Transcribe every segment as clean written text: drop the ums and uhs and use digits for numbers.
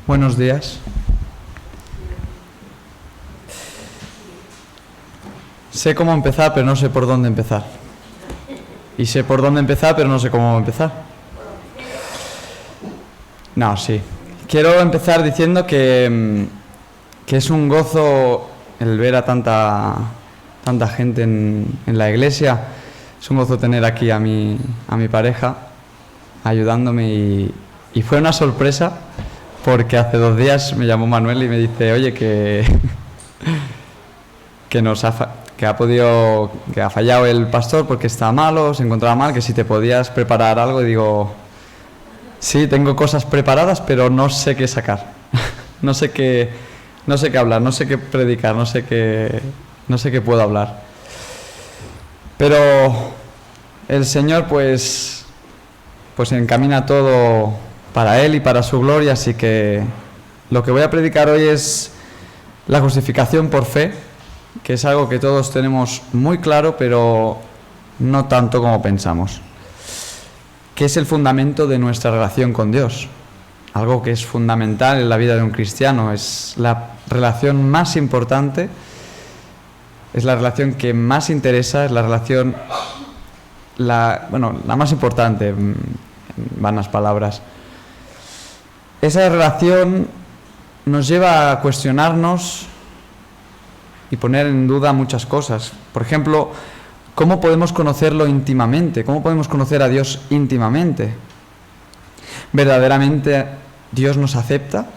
Buenos días. Sé cómo empezar, pero no sé por dónde empezar. Y sé por dónde empezar, pero no sé cómo empezar. No, sí. Quiero empezar diciendo que es un gozo el ver a tanta gente en la iglesia. Es un gozo tener aquí a mi pareja ayudándome y fue una sorpresa porque hace 2 días me llamó Manuel y me dice, oye, que ha fallado el pastor porque está malo, se encontraba mal, que si te podías preparar algo. Y digo, sí, tengo cosas preparadas, pero no sé qué sacar. no sé qué hablar, no sé qué predicar, no sé qué puedo hablar. Pero el Señor pues encamina todo para Él y para su gloria, así que lo que voy a predicar hoy es la justificación por fe, que es algo que todos tenemos muy claro, pero no tanto como pensamos, que es el fundamento de nuestra relación con Dios, algo que es fundamental en la vida de un cristiano, es la relación más importante, es la relación que más interesa, es la relación, la más importante, en vanas palabras. Esa relación nos lleva a cuestionarnos y poner en duda muchas cosas. Por ejemplo, ¿cómo podemos conocerlo íntimamente? ¿Cómo podemos conocer a Dios íntimamente? ¿Verdaderamente Dios nos acepta?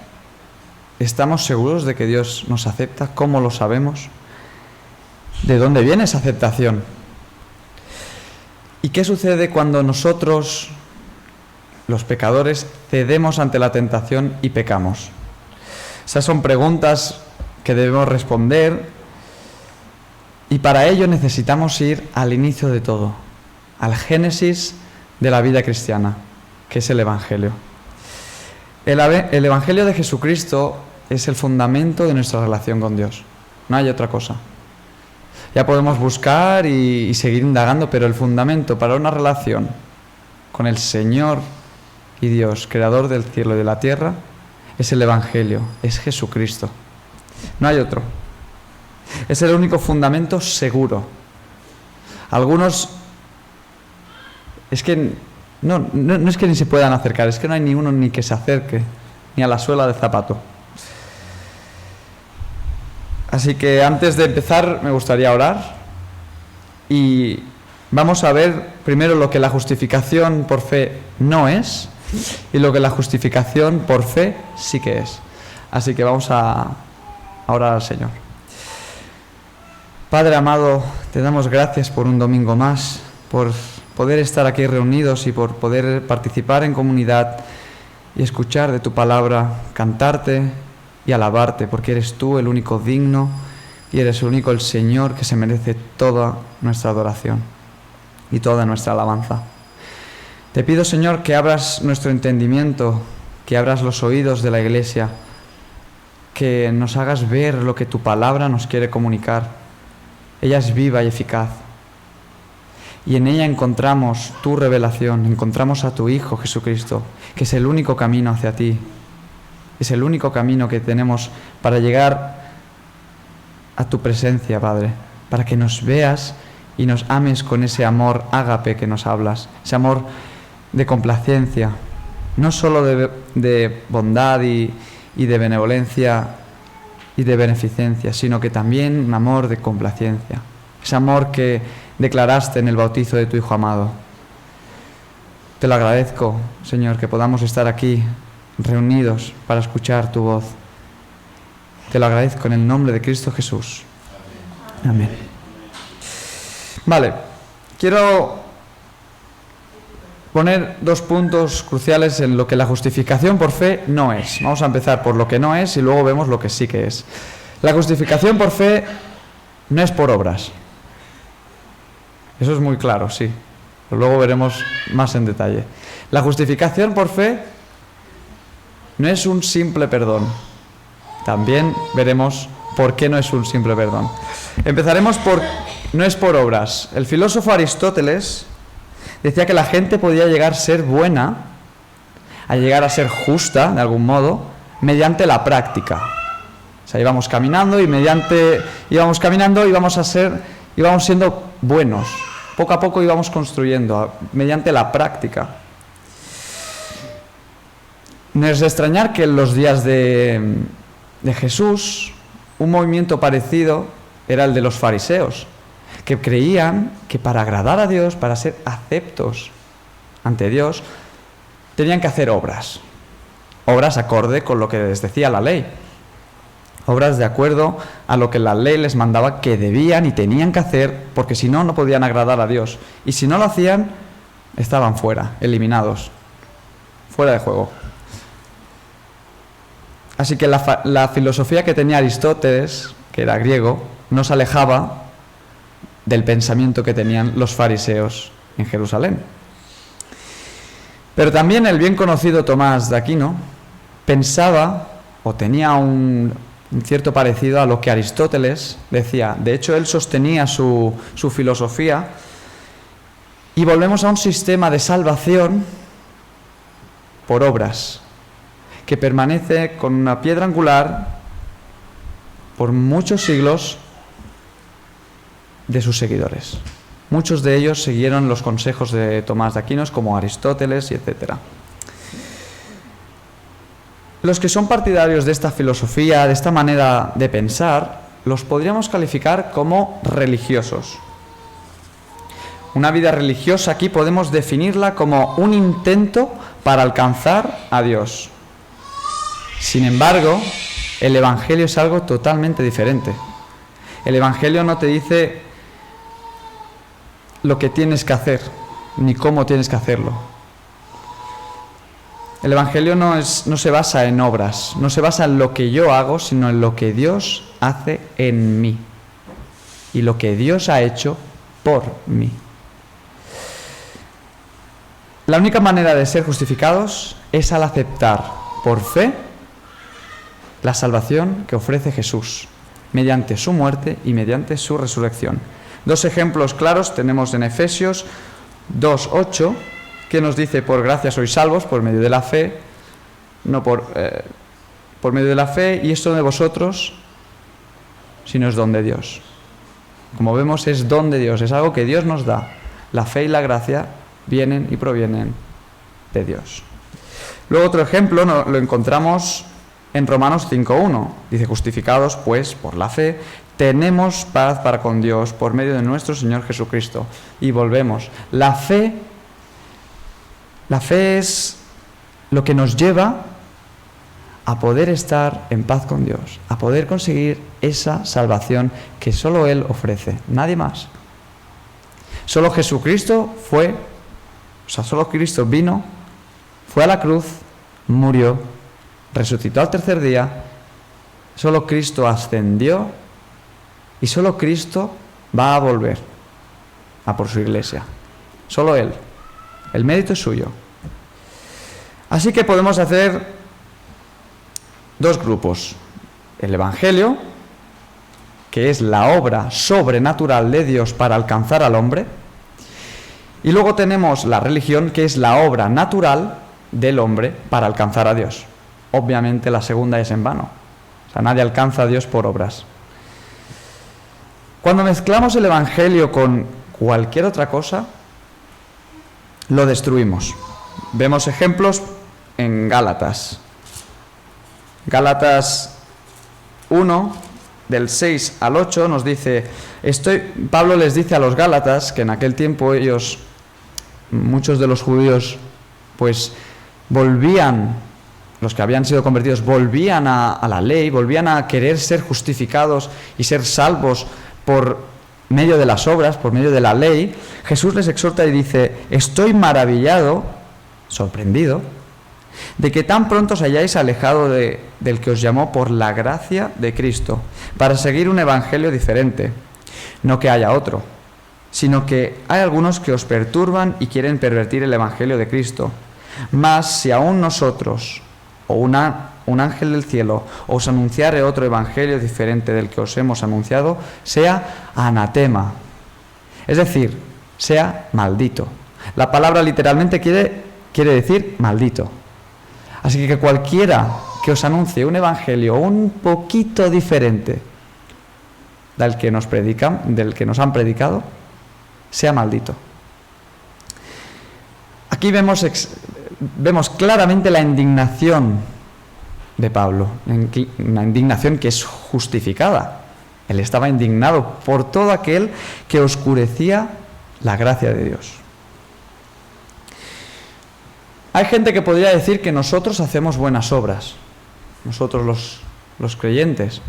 ¿Estamos seguros de que Dios nos acepta? ¿Cómo lo sabemos? ¿De dónde viene esa aceptación? ¿Y qué sucede cuando nosotros, los pecadores, cedemos ante la tentación y pecamos? Esas son preguntas que debemos responder y para ello necesitamos ir al inicio de todo, al génesis de la vida cristiana, que es el Evangelio. El Evangelio de Jesucristo es el fundamento de nuestra relación con Dios, no hay otra cosa. Ya podemos buscar y seguir indagando, pero el fundamento para una relación con el Señor y Dios, creador del cielo y de la tierra, es el Evangelio, es Jesucristo. No hay otro. Es el único fundamento seguro. Algunos, es que no es que ni se puedan acercar, es que no hay ni uno ni que se acerque, ni a la suela del zapato. Así que antes de empezar me gustaría orar y vamos a ver primero lo que la justificación por fe no es y lo que la justificación por fe sí que es. Así que vamos a orar al Señor. Padre amado, te damos gracias por un domingo más, por poder estar aquí reunidos y por poder participar en comunidad y escuchar de tu palabra, cantarte y alabarte, porque eres tú el único digno y eres el único el Señor que se merece toda nuestra adoración y toda nuestra alabanza. Te pido, Señor, que abras nuestro entendimiento, que abras los oídos de la Iglesia, que nos hagas ver lo que tu palabra nos quiere comunicar. Ella es viva y eficaz. Y en ella encontramos tu revelación, encontramos a tu Hijo Jesucristo, que es el único camino hacia ti. Es el único camino que tenemos para llegar a tu presencia, Padre, para que nos veas y nos ames con ese amor ágape que nos hablas, ese amor de complacencia, no solo de bondad y de benevolencia y de beneficencia, sino que también un amor de complacencia, ese amor que declaraste en el bautizo de tu Hijo amado. Te lo agradezco, Señor, que podamos estar aquí reunidos para escuchar tu voz. Te lo agradezco en el nombre de Cristo Jesús. Amén. Vale, quiero poner 2 puntos cruciales en lo que la justificación por fe no es. Vamos a empezar por lo que no es y luego vemos lo que sí que es. La justificación por fe no es por obras. Eso es muy claro, sí. Pero luego veremos más en detalle. La justificación por fe no es un simple perdón. También veremos por qué no es un simple perdón. Empezaremos por no es por obras. El filósofo Aristóteles decía que la gente podía llegar a ser buena, a llegar a ser justa, de algún modo, mediante la práctica. O sea, íbamos caminando y íbamos siendo buenos. Poco a poco íbamos construyendo, mediante la práctica. No es de extrañar que en los días de Jesús, un movimiento parecido era el de los fariseos, que creían que para agradar a Dios, para ser aceptos ante Dios, tenían que hacer obras acorde con lo que les decía la ley, obras de acuerdo a lo que la ley les mandaba que debían y tenían que hacer, porque si no, no podían agradar a Dios. Y si no lo hacían, estaban fuera, eliminados, fuera de juego. Así que la filosofía que tenía Aristóteles, que era griego, no se alejaba del pensamiento que tenían los fariseos en Jerusalén. Pero también el bien conocido Tomás de Aquino pensaba o tenía un cierto parecido a lo que Aristóteles decía. De hecho, él sostenía su filosofía, y volvemos a un sistema de salvación por obras, que permanece con una piedra angular por muchos siglos de sus seguidores. Muchos de ellos siguieron los consejos de Tomás de Aquino, como Aristóteles y etc. Los que son partidarios de esta filosofía, de esta manera de pensar, los podríamos calificar como religiosos. Una vida religiosa aquí podemos definirla como un intento para alcanzar a Dios. Sin embargo, el Evangelio es algo totalmente diferente. El Evangelio no te dice lo que tienes que hacer, ni cómo tienes que hacerlo. El Evangelio no se basa en obras, no se basa en lo que yo hago, sino en lo que Dios hace en mí y lo que Dios ha hecho por mí. La única manera de ser justificados es al aceptar por fe la salvación que ofrece Jesús, mediante su muerte y mediante su resurrección. Dos ejemplos claros tenemos en Efesios 2:8, que nos dice: por gracia sois salvos por medio de la fe, por medio de la fe, y esto no de vosotros, sino es don de Dios. Como vemos, es don de Dios, es algo que Dios nos da. La fe y la gracia vienen y provienen de Dios. Luego otro ejemplo lo encontramos en Romanos 5:1. Dice: justificados pues por la fe, tenemos paz para con Dios por medio de nuestro Señor Jesucristo. Y volvemos. La fe es lo que nos lleva a poder estar en paz con Dios, a poder conseguir esa salvación que solo Él ofrece, nadie más. Solo Jesucristo solo Cristo vino, fue a la cruz, murió, resucitó al tercer día, solo Cristo ascendió y solo Cristo va a volver a por su iglesia. Solo Él. El mérito es suyo. Así que podemos hacer dos grupos. El Evangelio, que es la obra sobrenatural de Dios para alcanzar al hombre, y luego tenemos la religión, que es la obra natural del hombre para alcanzar a Dios. Obviamente la segunda es en vano. O sea, nadie alcanza a Dios por obras. Cuando mezclamos el Evangelio con cualquier otra cosa, lo destruimos. Vemos ejemplos en Gálatas. Gálatas 1, del 6 al 8, nos dice, Pablo les dice a los Gálatas que en aquel tiempo muchos de los judíos, pues volvían, los que habían sido convertidos, volvían a la ley, volvían a querer ser justificados y ser salvos por medio de las obras, por medio de la ley. Jesús les exhorta y dice: estoy maravillado, sorprendido, de que tan pronto os hayáis alejado del que os llamó por la gracia de Cristo, para seguir un evangelio diferente. No que haya otro, sino que hay algunos que os perturban y quieren pervertir el evangelio de Cristo. Mas si aún nosotros, o un ángel del cielo, os anunciare otro evangelio diferente del que os hemos anunciado, sea anatema, es decir, sea maldito. La palabra literalmente quiere decir maldito. Así que cualquiera que os anuncie un evangelio un poquito diferente del que nos han predicado, sea maldito. Aquí vemos claramente la indignación de Pablo, una indignación que es justificada. Él estaba indignado por todo aquel que oscurecía la gracia de Dios. Hay gente que podría decir que nosotros hacemos buenas obras, nosotros los creyentes.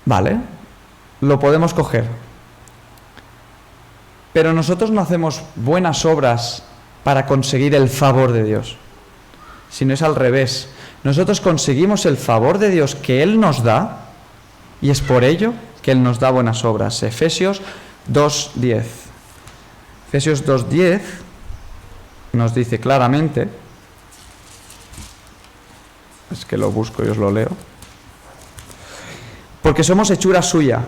Vale, lo podemos coger. Pero nosotros no hacemos buenas obras para conseguir el favor de Dios, sino es al revés. Nosotros conseguimos el favor de Dios que Él nos da, y es por ello que Él nos da buenas obras. Efesios 2:10. Efesios 2:10 nos dice claramente, es que lo busco y os lo leo, porque somos hechura suya,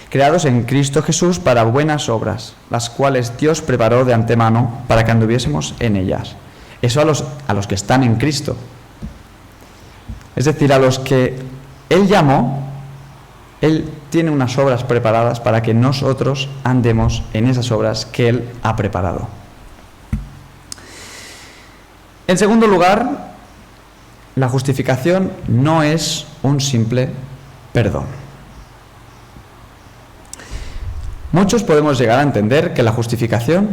creados en Cristo Jesús para buenas obras, las cuales Dios preparó de antemano para que anduviésemos en ellas. Eso a los que están en Cristo. Es decir, a los que Él llamó, Él tiene unas obras preparadas para que nosotros andemos en esas obras que Él ha preparado. En segundo lugar, la justificación no es un simple perdón. Muchos podemos llegar a entender que la justificación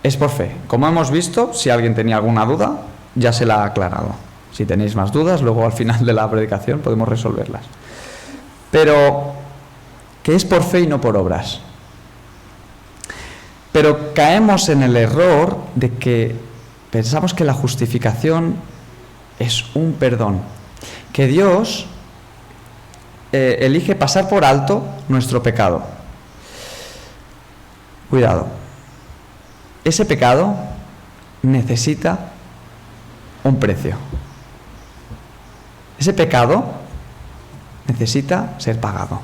es por fe. Como hemos visto, si alguien tenía alguna duda, ya se la ha aclarado. Si tenéis más dudas, luego al final de la predicación podemos resolverlas. Pero que es por fe y no por obras. Pero caemos en el error de que pensamos que la justificación es un perdón, que Dios elige pasar por alto nuestro pecado. Cuidado, ese pecado necesita un precio. Ese pecado necesita ser pagado.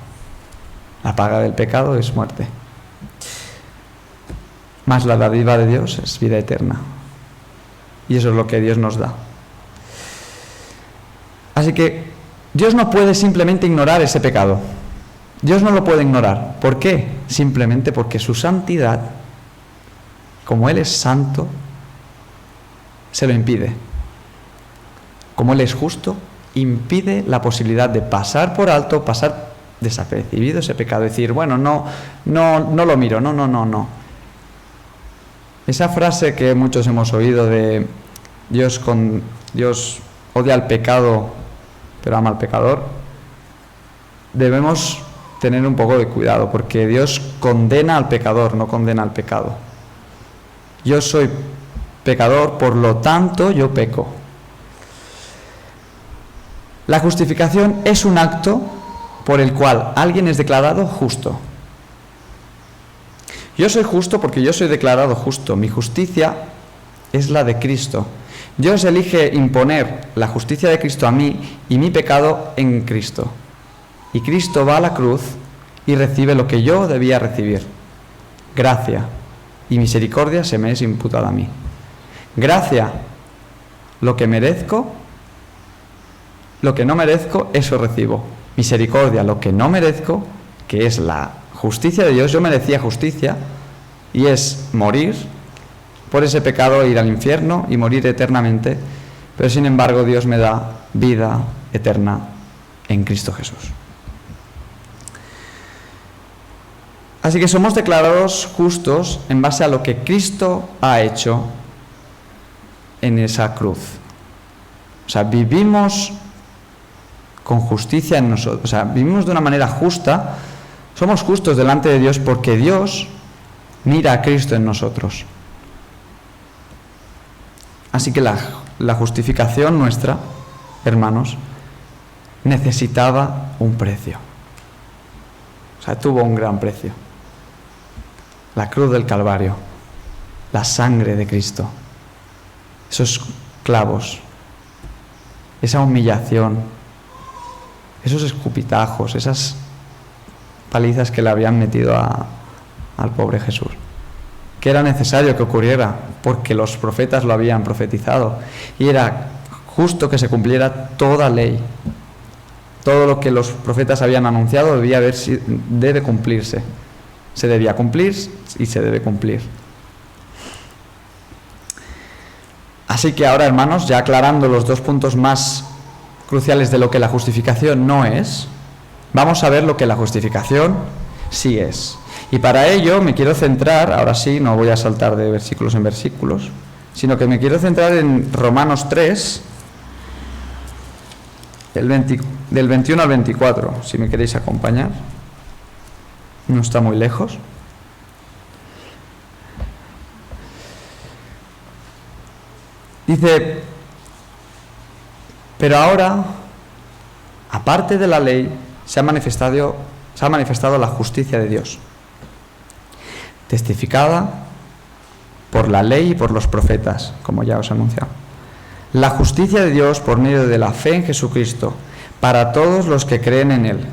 La paga del pecado es muerte. Mas la dádiva de Dios es vida eterna. Y eso es lo que Dios nos da. Así que Dios no puede simplemente ignorar ese pecado. Dios no lo puede ignorar. ¿Por qué? Simplemente porque su santidad, como Él es santo, se lo impide. Como Él es justo, impide la posibilidad de pasar por alto, pasar desapercibido ese pecado. Decir, bueno, no lo miro, no. Esa frase que muchos hemos oído de Dios odia al pecado, pero ama al pecador, debemos tener un poco de cuidado, porque Dios condena al pecador, no condena al pecado. Yo soy pecador, por lo tanto yo peco. La justificación es un acto por el cual alguien es declarado justo. Yo soy justo porque yo soy declarado justo. Mi justicia es la de Cristo. Dios elige imponer la justicia de Cristo a mí y mi pecado en Cristo. Y Cristo va a la cruz y recibe lo que yo debía recibir. Gracia y misericordia se me es imputada a mí. Gracia, lo que merezco, lo que no merezco, eso recibo. Misericordia, lo que no merezco, que es la justicia de Dios. Yo merecía justicia, y es morir por ese pecado, ir al infierno y morir eternamente, pero sin embargo Dios me da vida eterna en Cristo Jesús. Así que somos declarados justos en base a lo que Cristo ha hecho en esa cruz. O sea, vivimos con justicia en nosotros, o sea, vivimos de una manera justa, somos justos delante de Dios porque Dios mira a Cristo en nosotros. Así que la justificación nuestra, hermanos, necesitaba un precio. O sea, tuvo un gran precio. La cruz del Calvario, la sangre de Cristo, esos clavos, esa humillación, esos escupitajos, esas palizas que le habían metido al pobre Jesús, que era necesario que ocurriera porque los profetas lo habían profetizado, y era justo que se cumpliera toda ley. Todo lo que los profetas habían anunciado debe cumplirse. Se debía cumplir y se debe cumplir. Así que ahora, hermanos, ya aclarando los dos puntos más cruciales de lo que la justificación no es, vamos a ver lo que la justificación sí es. Y para ello me quiero centrar, ahora sí, no voy a saltar de versículos en versículos, sino que me quiero centrar en Romanos 3, del 21 al 24, si me queréis acompañar. No está muy lejos. Dice: pero ahora, aparte de la ley, se ha manifestado la justicia de Dios, testificada por la ley y por los profetas, como ya os he anunciado. La justicia de Dios por medio de la fe en Jesucristo, para todos los que creen en Él,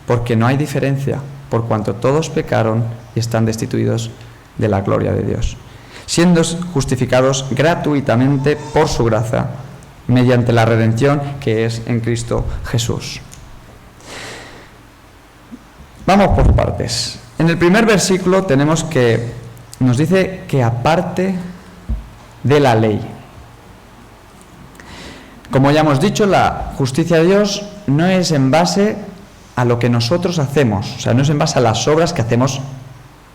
porque no hay diferencia, por cuanto todos pecaron y están destituidos de la gloria de Dios, siendo justificados gratuitamente por su gracia, mediante la redención que es en Cristo Jesús. Vamos por partes. En el primer versículo nos dice que aparte de la ley. Como ya hemos dicho, la justicia de Dios no es en base a lo que nosotros hacemos, o sea, no es en base a las obras que hacemos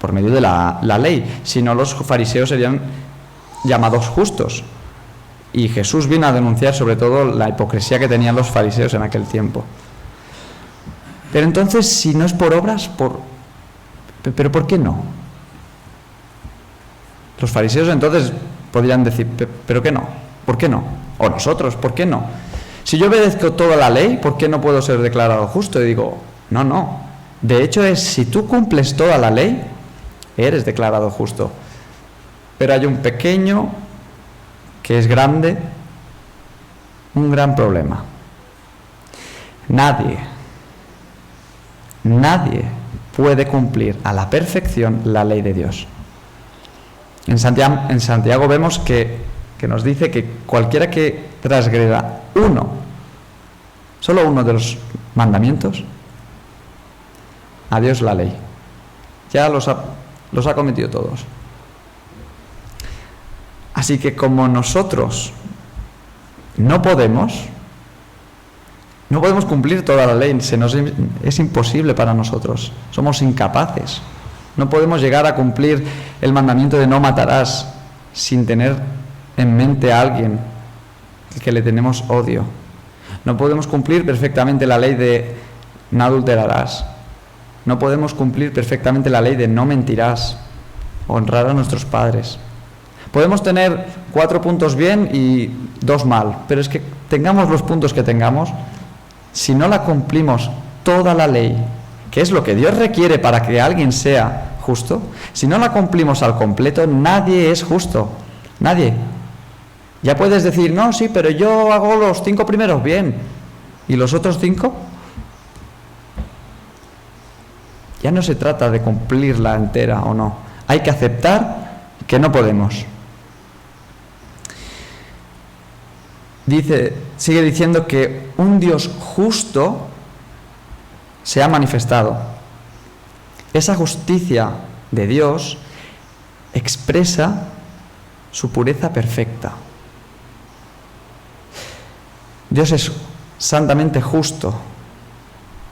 por medio de la ley, sino los fariseos serían llamados justos. Y Jesús vino a denunciar sobre todo la hipocresía que tenían los fariseos en aquel tiempo. Pero entonces, si no es por obras, ¿pero por qué no? Los fariseos entonces podrían decir: ¿pero qué no? ¿Por qué no? O nosotros, ¿por qué no? Si yo obedezco toda la ley, ¿por qué no puedo ser declarado justo? Y digo: no. De hecho, si tú cumples toda la ley, eres declarado justo. Pero hay un pequeño, que es grande, un gran problema. Nadie puede cumplir a la perfección la ley de Dios. En Santiago vemos que nos dice que cualquiera que transgreda solo uno de los mandamientos, adiós la ley. Ya los ha cometido todos. Así que como nosotros no podemos cumplir toda la ley, es imposible para nosotros, somos incapaces. No podemos llegar a cumplir el mandamiento de no matarás sin tener en mente a alguien al que le tenemos odio. No podemos cumplir perfectamente la ley de no adulterarás. No podemos cumplir perfectamente la ley de no mentirás, honrar a nuestros padres. Podemos tener 4 puntos bien y 2 mal, pero es que tengamos los puntos que tengamos, si no la cumplimos toda la ley, que es lo que Dios requiere para que alguien sea justo, si no la cumplimos al completo, nadie es justo. Nadie. Ya puedes decir: no, sí, pero yo hago los 5 primeros bien. ¿Y los otros 5? Ya no se trata de cumplirla entera o no. Hay que aceptar que no podemos. Sigue diciendo que un Dios justo se ha manifestado. Esa justicia de Dios expresa su pureza perfecta. Dios es santamente justo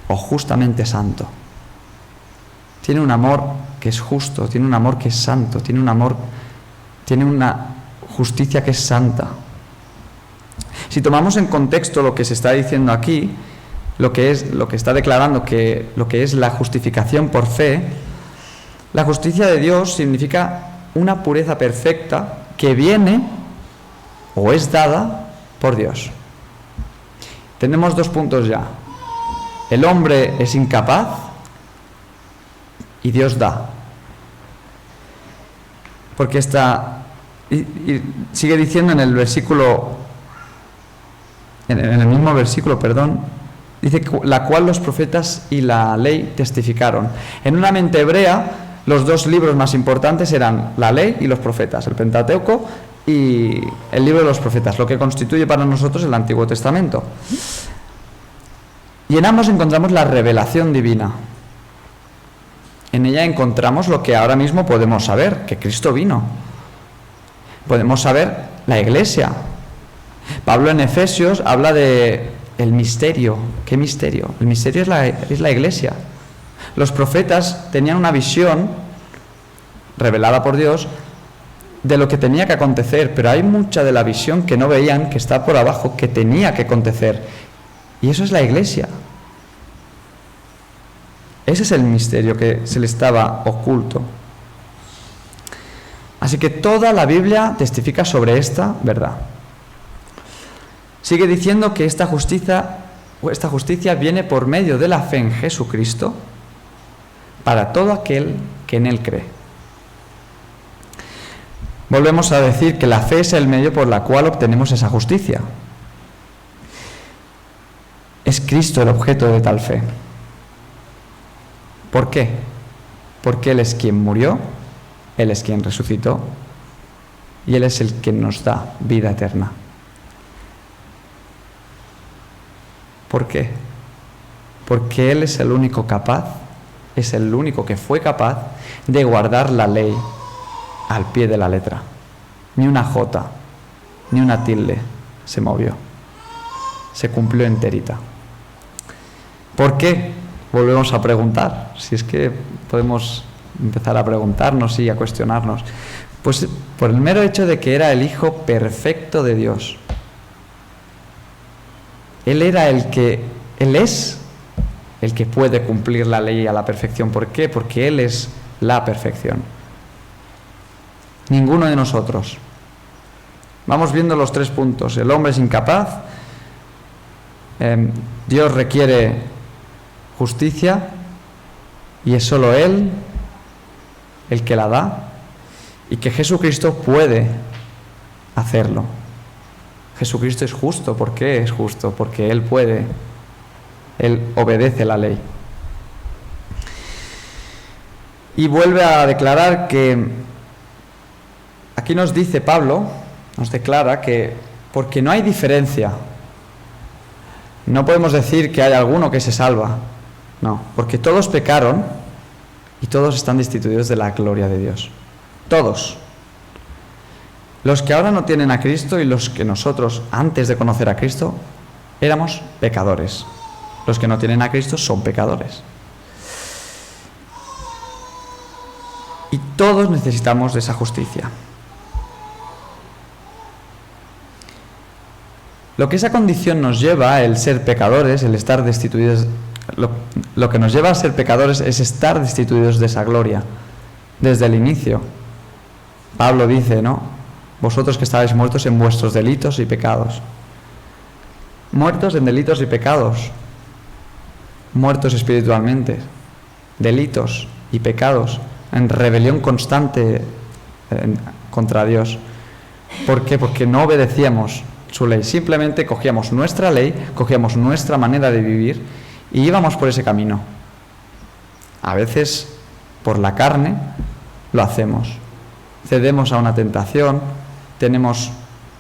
o justamente santo. Tiene un amor que es justo, tiene un amor que es santo, tiene una justicia que es santa. Si tomamos en contexto lo que se está diciendo aquí, lo que está declarando que lo que es la justificación por fe, la justicia de Dios significa una pureza perfecta que viene o es dada por Dios. Tenemos 2 puntos ya. El hombre es incapaz y Dios da. Porque y sigue diciendo en el mismo versículo, dice: la cual los profetas y la ley testificaron. En una mente hebrea, los 2 libros más importantes eran la ley y los profetas, el Pentateuco y el libro de los profetas, lo que constituye para nosotros el Antiguo Testamento. Y en ambos encontramos la revelación divina. En ella encontramos lo que ahora mismo podemos saber, que Cristo vino. Podemos saber la Iglesia. Pablo en Efesios habla de el misterio. ¿Qué misterio? El misterio es la Iglesia. Los profetas tenían una visión revelada por Dios de lo que tenía que acontecer, pero hay mucha de la visión que no veían, que está por abajo, que tenía que acontecer. Y eso es la Iglesia. Ese es el misterio que se le estaba oculto. Así que toda la Biblia testifica sobre esta verdad. Sigue diciendo que esta justicia viene por medio de la fe en Jesucristo para todo aquel que en Él cree. Volvemos a decir que la fe es el medio por el cual obtenemos esa justicia. Es Cristo el objeto de tal fe. ¿Por qué? Porque Él es quien murió, Él es quien resucitó y Él es el que nos da vida eterna. ¿Por qué? Porque Él es el único capaz, es el único que fue capaz de guardar la ley al pie de la letra. Ni una jota, ni una tilde se movió. Se cumplió enterita. ¿Por qué? Volvemos a preguntar. Si es que podemos empezar a preguntarnos y a cuestionarnos. Pues por el mero hecho de que era el Hijo perfecto de Dios. Él es el que puede cumplir la ley a la perfección. ¿Por qué? Porque Él es la perfección. Ninguno de nosotros. Vamos viendo los 3 puntos. El hombre es incapaz. Dios requiere justicia y es solo Él el que la da, y que Jesucristo puede hacerlo. Jesucristo es justo. ¿Por qué es justo? Porque Él puede. Él obedece la ley. Y vuelve a declarar que aquí nos dice Pablo, nos declara que porque no hay diferencia, no podemos decir que hay alguno que se salva. No, porque todos pecaron y todos están destituidos de la gloria de Dios. Todos. Los que ahora no tienen a Cristo y los que nosotros, antes de conocer a Cristo, éramos pecadores. Los que no tienen a Cristo son pecadores. Y todos necesitamos de esa justicia. Lo que esa condición nos lleva, el ser pecadores, el estar destituidos, lo que nos lleva a ser pecadores es estar destituidos de esa gloria desde el inicio. Pablo dice, ¿no? Vosotros que estabais muertos en vuestros delitos y pecados. Muertos en delitos y pecados. Muertos espiritualmente. Delitos y pecados. En rebelión constante contra Dios. ¿Por qué? Porque no obedecíamos su ley. Simplemente cogíamos nuestra ley, cogíamos nuestra manera de vivir y íbamos por ese camino. A veces, por la carne, lo hacemos. Cedemos a una tentación, tenemos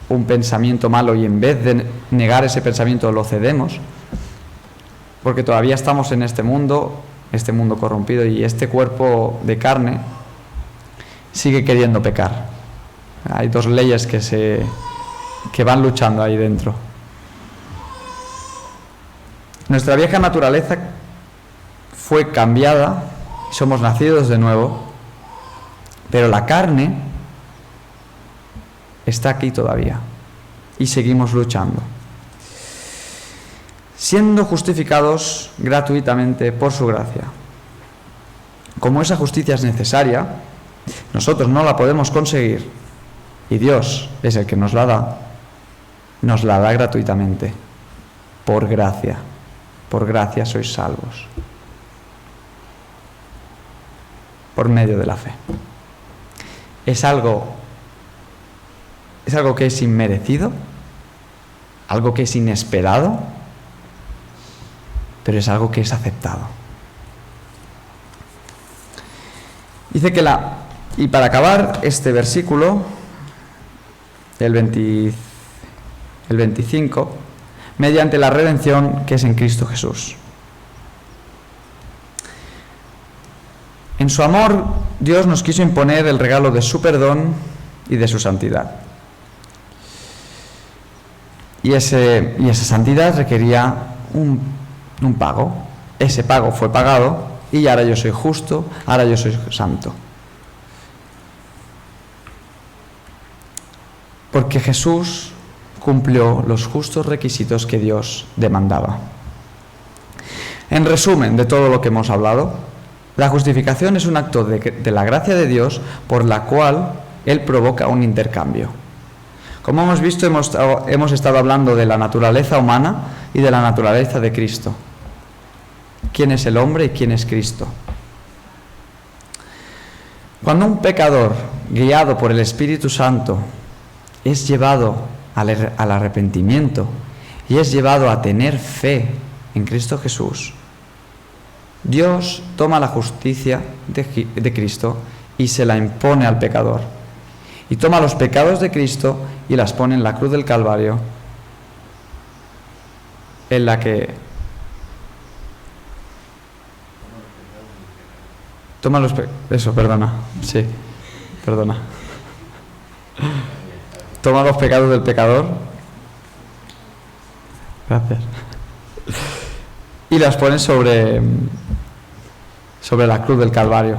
un pensamiento malo y en vez de negar ese pensamiento lo cedemos, porque todavía estamos en este mundo corrompido, y este cuerpo de carne sigue queriendo pecar. Hay 2 leyes que van luchando ahí dentro. Nuestra vieja naturaleza fue cambiada y somos nacidos de nuevo, pero la carne está aquí todavía y seguimos luchando. Siendo justificados gratuitamente por su gracia. Como esa justicia es necesaria, nosotros no la podemos conseguir y Dios es el que nos la da gratuitamente, por gracia. Por gracia sois salvos. Por medio de la fe. Es algo que es inmerecido, algo que es inesperado, pero es algo que es aceptado. Dice que y para acabar este versículo, el 25, mediante la redención que es en Cristo Jesús. En su amor, Dios nos quiso imponer el regalo de su perdón y de su santidad. Y esa santidad requería un pago. Ese pago fue pagado y ahora yo soy justo, ahora yo soy santo. Porque Jesús cumplió los justos requisitos que Dios demandaba. En resumen de todo lo que hemos hablado, la justificación es un acto de la gracia de Dios por la cual Él provoca un intercambio. Como hemos visto, hemos estado hablando de la naturaleza humana y de la naturaleza de Cristo. ¿Quién es el hombre y quién es Cristo? Cuando un pecador, guiado por el Espíritu Santo, es llevado al arrepentimiento y es llevado a tener fe en Cristo Jesús, Dios toma la justicia de Cristo y se la impone al pecador. Y toma los pecados de Cristo y las pone en la cruz del Calvario, en la que toma los toma los pecados del pecador, gracias, y las pone sobre la cruz del Calvario.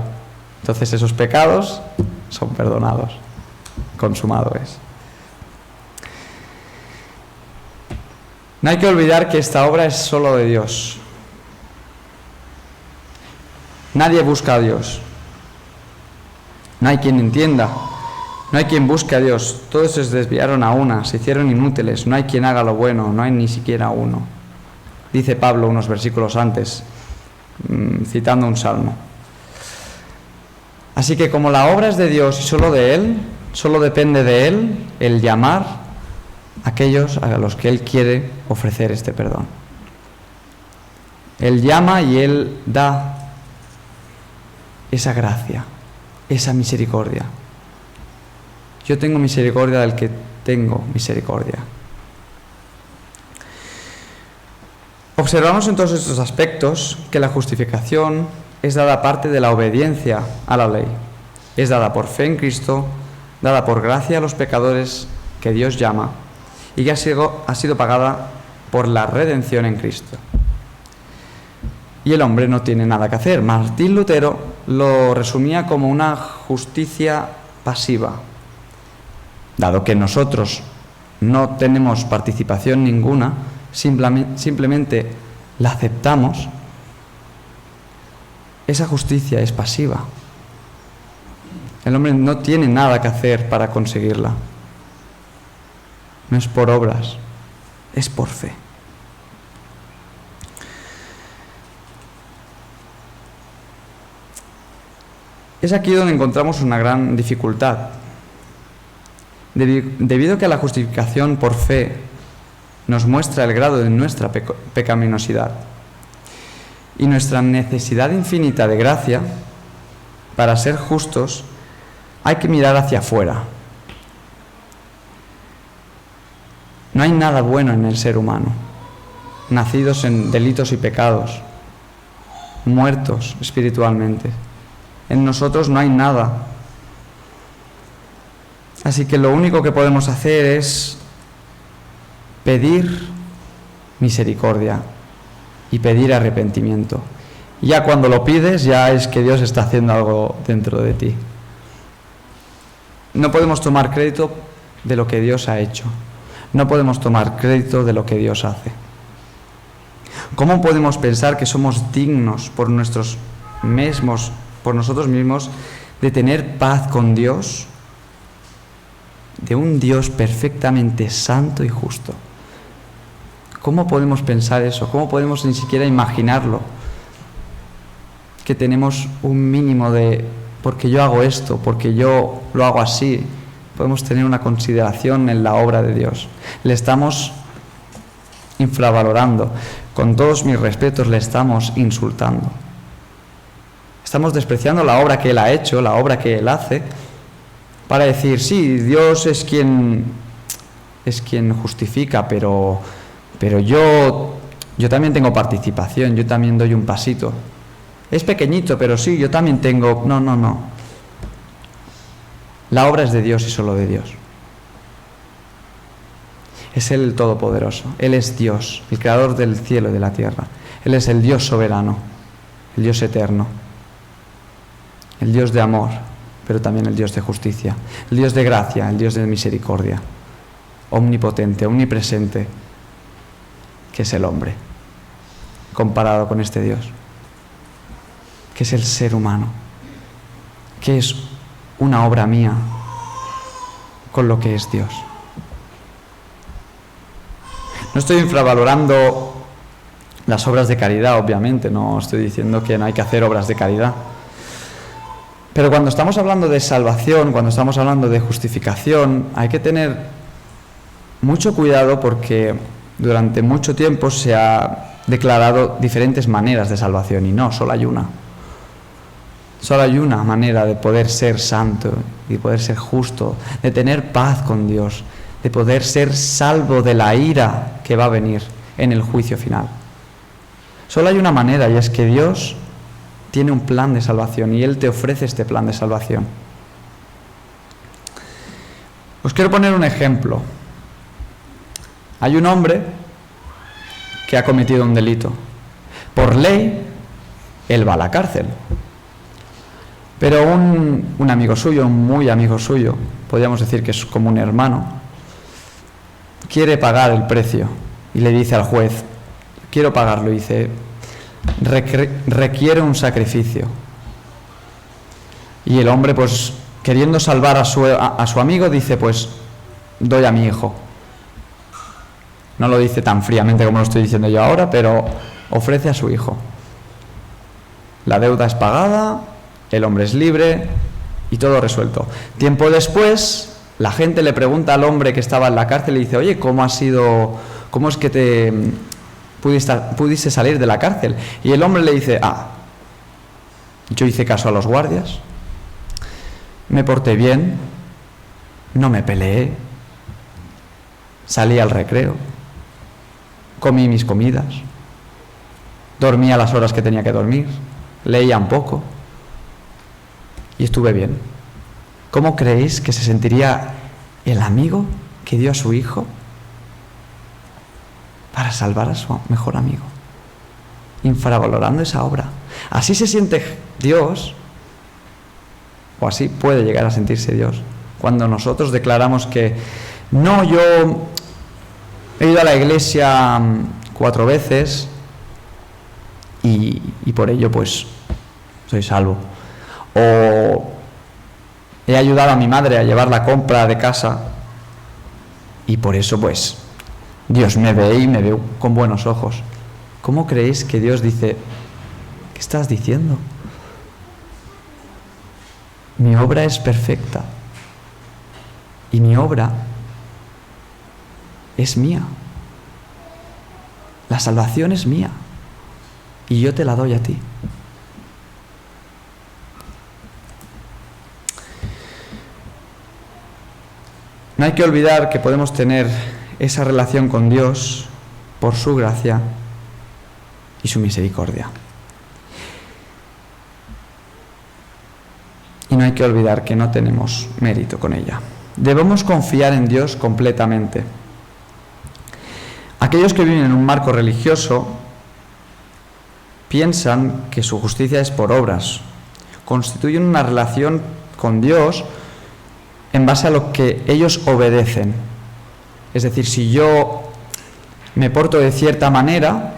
Entonces esos pecados son perdonados, consumado es. No hay que olvidar que esta obra es solo de Dios. Nadie busca a Dios. No hay quien entienda. No hay quien busque a Dios. Todos se desviaron a una, se hicieron inútiles. No hay quien haga lo bueno, no hay ni siquiera uno. Dice Pablo unos versículos antes, citando un salmo. Así que como la obra es de Dios y solo de Él, solo depende de Él el llamar a aquellos a los que Él quiere ofrecer este perdón. Él llama y Él da esa gracia, esa misericordia. Yo tengo misericordia del que tengo misericordia. Observamos en todos estos aspectos que la justificación es dada parte de la obediencia a la ley. Es dada por fe en Cristo, dada por gracia a los pecadores que Dios llama y que ha sido pagada por la redención en Cristo. Y el hombre no tiene nada que hacer. Martín Lutero lo resumía como una justicia pasiva. Dado que nosotros no tenemos participación ninguna, simplemente la aceptamos, esa justicia es pasiva. El hombre no tiene nada que hacer para conseguirla. No es por obras, es por fe. Es aquí donde encontramos una gran dificultad. Debido a que la justificación por fe nos muestra el grado de nuestra pecaminosidad y nuestra necesidad infinita de gracia, para ser justos hay que mirar hacia afuera. No hay nada bueno en el ser humano, nacidos en delitos y pecados, muertos espiritualmente. En nosotros no hay nada. Así que lo único que podemos hacer es pedir misericordia y pedir arrepentimiento. Ya cuando lo pides, ya es que Dios está haciendo algo dentro de ti. No podemos tomar crédito de lo que Dios ha hecho. No podemos tomar crédito de lo que Dios hace. ¿Cómo podemos pensar que somos dignos por nosotros mismos, de tener paz con Dios? De un Dios perfectamente santo y justo. ¿Cómo podemos pensar eso? ¿Cómo podemos ni siquiera imaginarlo? Que tenemos un mínimo de, porque yo hago esto, porque yo lo hago así. Podemos tener una consideración en la obra de Dios. Le estamos infravalorando. Con todos mis respetos, le estamos insultando. Estamos despreciando la obra que Él ha hecho, la obra que Él hace, para decir, sí, Dios es quien es quien justifica, pero yo también tengo participación, yo también doy un pasito. Es pequeñito, pero sí, yo también tengo... No. La obra es de Dios y solo de Dios. Es Él el Todopoderoso. Él es Dios, el Creador del cielo y de la tierra. Él es el Dios soberano, el Dios eterno, el Dios de amor, pero también el Dios de justicia, el Dios de gracia, el Dios de misericordia, omnipotente, omnipresente, que es el hombre, comparado con este Dios, que es el ser humano, que es una obra mía con lo que es Dios. No estoy infravalorando las obras de caridad, obviamente, no estoy diciendo que no hay que hacer obras de caridad. Pero cuando estamos hablando de salvación, cuando estamos hablando de justificación, hay que tener mucho cuidado porque durante mucho tiempo se ha declarado diferentes maneras de salvación y no, solo hay una. Solo hay una manera de poder ser santo, de poder ser justo, de tener paz con Dios, de poder ser salvo de la ira que va a venir en el juicio final. Solo hay una manera y es que Dios tiene un plan de salvación y Él te ofrece este plan de salvación. Os quiero poner un ejemplo. Hay un hombre que ha cometido un delito. Por ley, él va a la cárcel. Pero un amigo suyo, un muy amigo suyo, podríamos decir que es como un hermano, quiere pagar el precio y le dice al juez, quiero pagarlo, y dice, requiere un sacrificio. Y el hombre, pues, queriendo salvar a su amigo, dice, pues, doy a mi hijo. No lo dice tan fríamente como lo estoy diciendo yo ahora, pero ofrece a su hijo. La deuda es pagada, el hombre es libre y todo resuelto. Tiempo después, la gente le pregunta al hombre que estaba en la cárcel y dice, oye, ¿cómo es que te pudiste salir de la cárcel? Y el hombre le dice, yo hice caso a los guardias, me porté bien, no me peleé, salí al recreo, comí mis comidas, dormí a las horas que tenía que dormir, leía un poco y estuve bien. ¿Cómo creéis que se sentiría el amigo que dio a su hijo para salvar a su mejor amigo? Infravalorando esa obra. Así se siente Dios, o así puede llegar a sentirse Dios, cuando nosotros declaramos que no, yo he ido a la iglesia 4 veces y por ello pues soy salvo. O he ayudado a mi madre a llevar la compra de casa y por eso pues Dios me ve y me ve con buenos ojos. ¿Cómo creéis que Dios dice, qué estás diciendo? Mi obra es perfecta y mi obra es mía. La salvación es mía y yo te la doy a ti. No hay que olvidar que podemos tener esa relación con Dios por su gracia y su misericordia. Y no hay que olvidar que no tenemos mérito con ella. Debemos confiar en Dios completamente. Aquellos que viven en un marco religioso piensan que su justicia es por obras. Constituyen una relación con Dios en base a lo que ellos obedecen. Es decir, si yo me porto de cierta manera,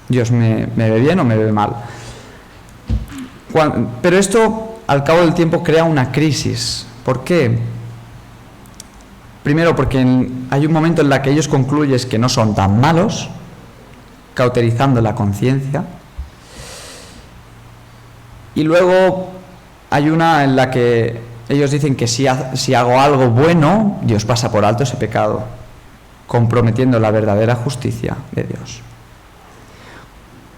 Dios me ve bien o me ve mal. Pero esto, al cabo del tiempo, crea una crisis. ¿Por qué? Primero, porque hay un momento en el que ellos concluyen que no son tan malos, cauterizando la conciencia. Y luego hay una en la que ellos dicen que si hago algo bueno, Dios pasa por alto ese pecado, comprometiendo la verdadera justicia de Dios.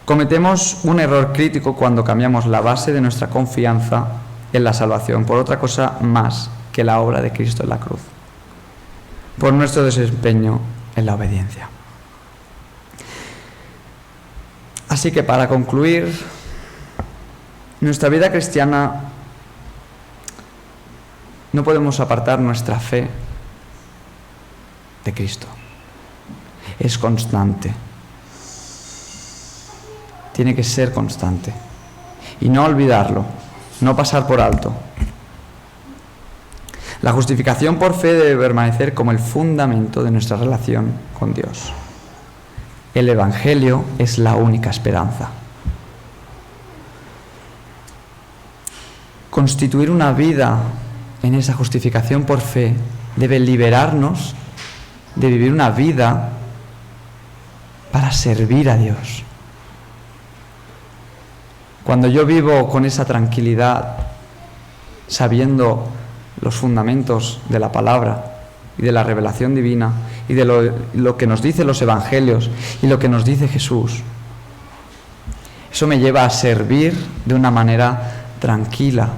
Cometemos un error crítico cuando cambiamos la base de nuestra confianza en la salvación por otra cosa más que la obra de Cristo en la cruz. por nuestro desempeño en la obediencia. Así que para concluir, nuestra vida cristiana no podemos apartar nuestra fe de Cristo. Es constante. Tiene que ser constante. Y no olvidarlo, no pasar por alto. La justificación por fe debe permanecer como el fundamento de nuestra relación con Dios. El Evangelio es la única esperanza. Constituir una vida en esa justificación por fe debe liberarnos de vivir una vida para servir a Dios. Cuando yo vivo con esa tranquilidad, sabiendo los fundamentos de la palabra y de la revelación divina y de lo que nos dicen los evangelios y lo que nos dice Jesús, eso me lleva a servir de una manera tranquila,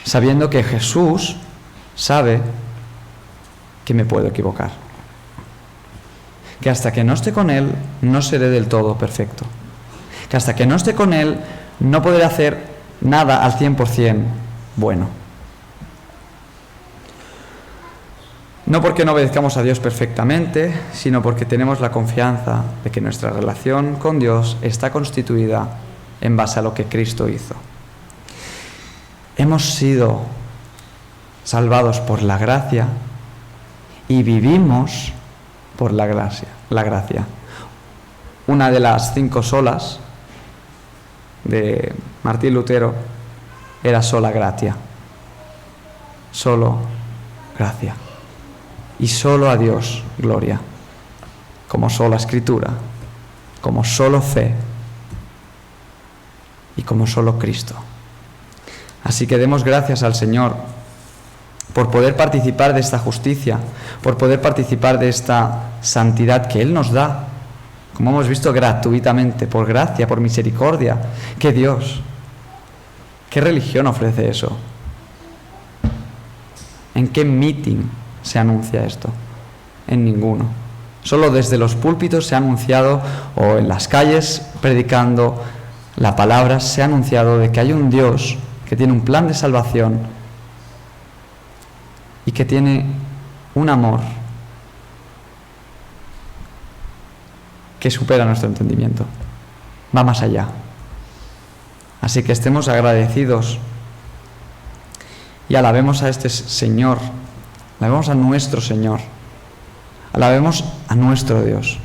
sabiendo que Jesús sabe que me puedo equivocar, que hasta que no esté con Él no seré del todo perfecto, que hasta que no esté con Él no podré hacer nada al 100% bueno. No porque no obedezcamos a Dios perfectamente, sino porque tenemos la confianza de que nuestra relación con Dios está constituida en base a lo que Cristo hizo. Hemos sido salvados por la gracia y vivimos por la gracia. Una de las 5 solas de Martín Lutero era sola gratia. Solo gracia. Y solo a Dios gloria, como sola escritura, como solo fe y como solo Cristo. Así que demos gracias al Señor por poder participar de esta justicia, por poder participar de esta santidad que Él nos da, como hemos visto, gratuitamente, por gracia, por misericordia. ¿Qué Dios? ¿Qué religión ofrece eso? ¿En qué meeting se anuncia esto? En ninguno. Solo desde los púlpitos se ha anunciado, o en las calles predicando la palabra, se ha anunciado de que hay un Dios que tiene un plan de salvación y que tiene un amor que supera nuestro entendimiento, va más allá. Así que estemos agradecidos y alabemos a este Señor, alabemos a nuestro Señor, alabemos a nuestro Dios,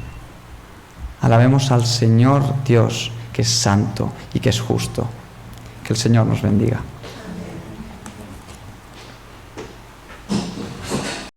alabemos al Señor Dios, que es santo y que es justo. Que el Señor nos bendiga.